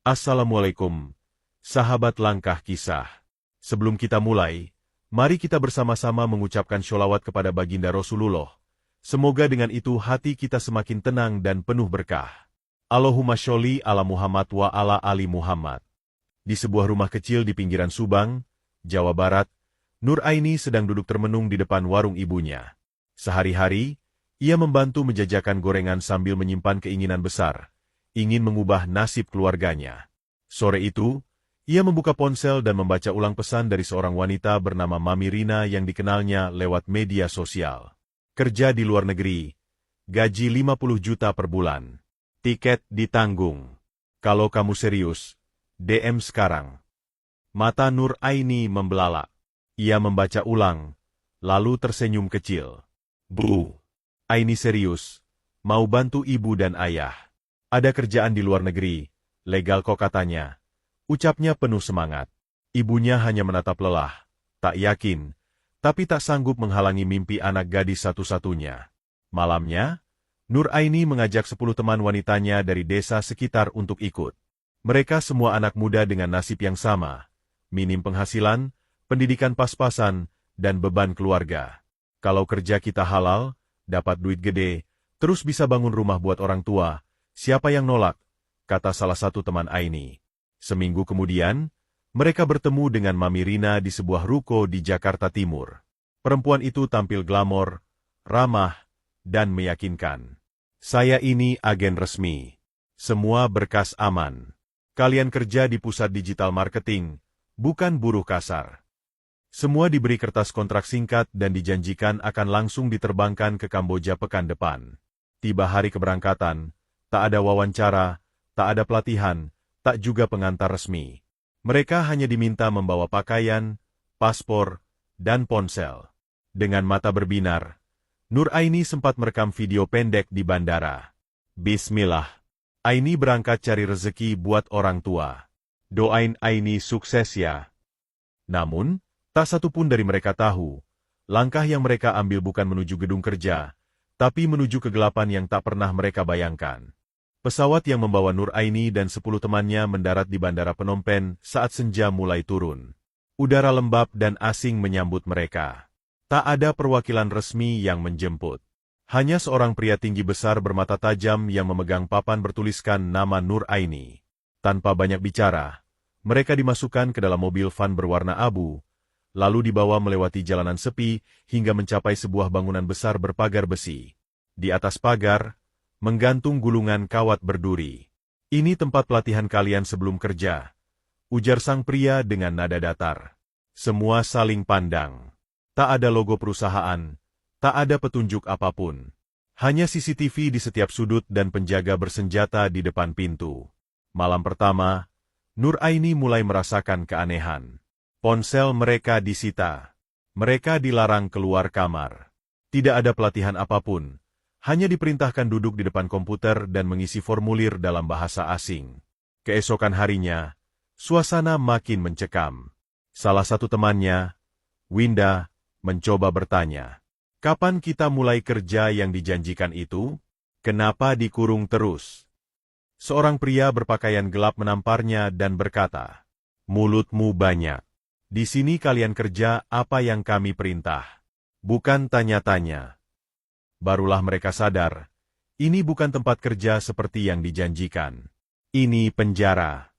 Assalamualaikum, sahabat Langkah Kisah. Sebelum kita mulai, mari kita bersama-sama mengucapkan sholawat kepada baginda Rasulullah. Semoga dengan itu hati kita semakin tenang dan penuh berkah. Allahumma sholli ala Muhammad wa ala ali Muhammad. Di sebuah rumah kecil di pinggiran Subang, Jawa Barat, Nur Aini sedang duduk termenung di depan warung ibunya. Sehari-hari, ia membantu menjajakan gorengan sambil menyimpan keinginan besar, ingin mengubah nasib keluarganya. Sore itu, ia membuka ponsel dan membaca ulang pesan dari seorang wanita bernama Mami Rina yang dikenalnya lewat media sosial. Kerja di luar negeri, gaji 50 juta per bulan. Tiket ditanggung. Kalau kamu serius, DM sekarang. Mata Nur Aini membelalak. Ia membaca ulang, lalu tersenyum kecil. Bu, Aini serius, mau bantu ibu dan ayah. Ada kerjaan di luar negeri, legal kok katanya. Ucapnya penuh semangat. Ibunya hanya menatap lelah, tak yakin, tapi tak sanggup menghalangi mimpi anak gadis satu-satunya. Malamnya, Nur Aini mengajak 10 teman wanitanya dari desa sekitar untuk ikut. Mereka semua anak muda dengan nasib yang sama, minim penghasilan, pendidikan pas-pasan, dan beban keluarga. Kalau kerja kita halal, dapat duit gede, terus bisa bangun rumah buat orang tua, siapa yang nolak? Kata salah satu teman Aini. Seminggu kemudian, mereka bertemu dengan Mami Rina di sebuah ruko di Jakarta Timur. Perempuan itu tampil glamor, ramah, dan meyakinkan. Saya ini agen resmi. Semua berkas aman. Kalian kerja di pusat digital marketing, bukan buruh kasar. Semua diberi kertas kontrak singkat dan dijanjikan akan langsung diterbangkan ke Kamboja pekan depan. Tiba hari keberangkatan, tak ada wawancara, tak ada pelatihan, tak juga pengantar resmi. Mereka hanya diminta membawa pakaian, paspor, dan ponsel. Dengan mata berbinar, Nur Aini sempat merekam video pendek di bandara. Bismillah, Aini berangkat cari rezeki buat orang tua. Doain Aini sukses ya. Namun, tak satu pun dari mereka tahu, langkah yang mereka ambil bukan menuju gedung kerja, tapi menuju kegelapan yang tak pernah mereka bayangkan. Pesawat yang membawa Nur Aini dan 10 temannya mendarat di Bandara Phnom Penh saat senja mulai turun. Udara lembab dan asing menyambut mereka. Tak ada perwakilan resmi yang menjemput. Hanya seorang pria tinggi besar bermata tajam yang memegang papan bertuliskan nama Nur Aini. Tanpa banyak bicara, mereka dimasukkan ke dalam mobil van berwarna abu, lalu dibawa melewati jalanan sepi hingga mencapai sebuah bangunan besar berpagar besi. Di atas pagar, menggantung gulungan kawat berduri. Ini tempat pelatihan kalian sebelum kerja, ujar sang pria dengan nada datar. Semua saling pandang. Tak ada logo perusahaan, tak ada petunjuk apapun. Hanya CCTV di setiap sudut dan penjaga bersenjata di depan pintu. Malam pertama, Nur Aini mulai merasakan keanehan. Ponsel mereka disita. Mereka dilarang keluar kamar. Tidak ada pelatihan apapun. Hanya diperintahkan duduk di depan komputer dan mengisi formulir dalam bahasa asing. Keesokan harinya, suasana makin mencekam. Salah satu temannya, Winda, mencoba bertanya, "Kapan kita mulai kerja yang dijanjikan itu? Kenapa dikurung terus?" Seorang pria berpakaian gelap menamparnya dan berkata, "Mulutmu banyak. Di sini kalian kerja apa yang kami perintah. Bukan tanya-tanya." Barulah mereka sadar, ini bukan tempat kerja seperti yang dijanjikan. Ini penjara.